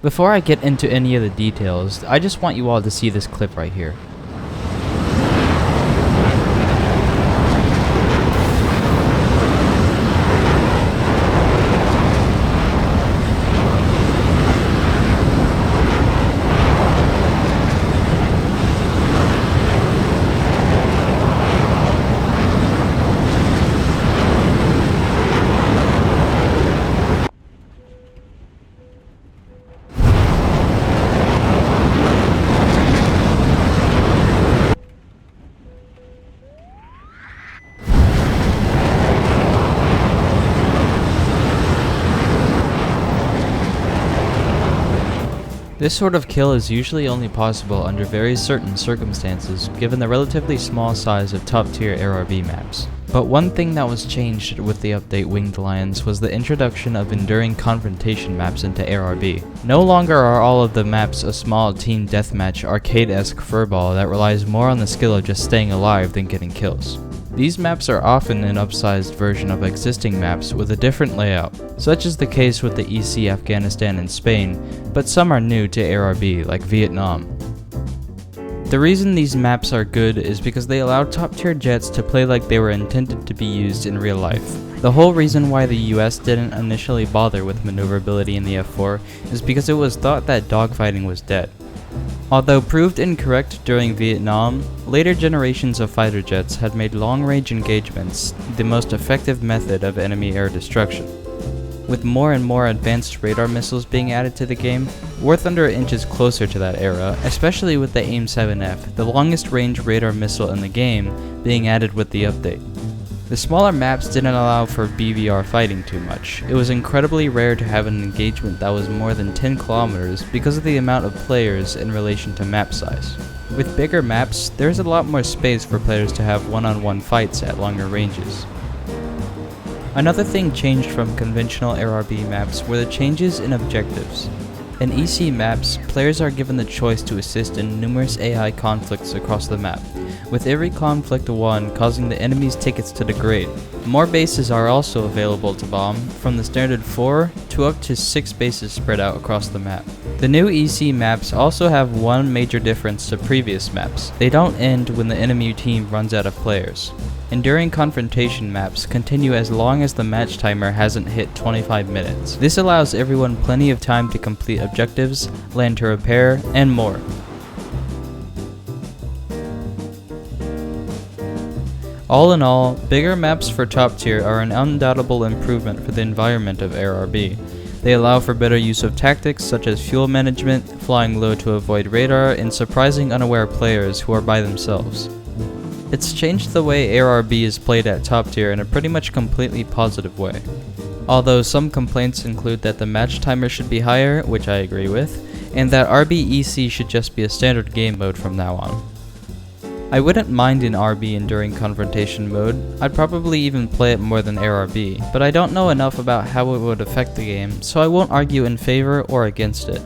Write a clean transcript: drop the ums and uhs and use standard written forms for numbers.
Before I get into any of the details, I just want you all to see this clip right here. This sort of kill is usually only possible under very certain circumstances given the relatively small size of top tier ARB maps. But one thing that was changed with the update Winged Lions was the introduction of enduring confrontation maps into ARB. No longer are all of the maps a small team deathmatch arcade-esque furball that relies more on the skill of just staying alive than getting kills. These maps are often an upsized version of existing maps with a different layout. Such is the case with the EC Afghanistan and Spain, but some are new to ARB, like Vietnam. The reason these maps are good is because they allow top tier jets to play like they were intended to be used in real life. The whole reason why the US didn't initially bother with maneuverability in the F4 is because it was thought that dogfighting was dead. Although proved incorrect during Vietnam, later generations of fighter jets had made long-range engagements the most effective method of enemy air destruction. With more and more advanced radar missiles being added to the game, War Thunder inches closer to that era, especially with the AIM-7F, the longest range radar missile in the game, being added with the update. The smaller maps didn't allow for BVR fighting too much. It was incredibly rare to have an engagement that was more than 10 kilometers because of the amount of players in relation to map size. With bigger maps, there's a lot more space for players to have one-on-one fights at longer ranges. Another thing changed from conventional ARB maps were the changes in objectives. In EC maps, players are given the choice to assist in numerous AI conflicts across the map, with every conflict won causing the enemy's tickets to degrade. More bases are also available to bomb, from the standard 4 to up to 6 bases spread out across the map. The new EC maps also have one major difference to previous maps. They don't end when the enemy team runs out of players. Enduring confrontation maps continue as long as the match timer hasn't hit 25 minutes. This allows everyone plenty of time to complete objectives, land to repair, and more. All in all, bigger maps for top tier are an undoubtable improvement for the environment of ARB. They allow for better use of tactics such as fuel management, flying low to avoid radar, and surprising unaware players who are by themselves. It's changed the way ARB is played at top tier in a pretty much completely positive way. Although some complaints include that the match timer should be higher, which I agree with, and that RBEC should just be a standard game mode from now on. I wouldn't mind an RB enduring confrontation mode. I'd probably even play it more than ARB, but I don't know enough about how it would affect the game, so I won't argue in favor or against it.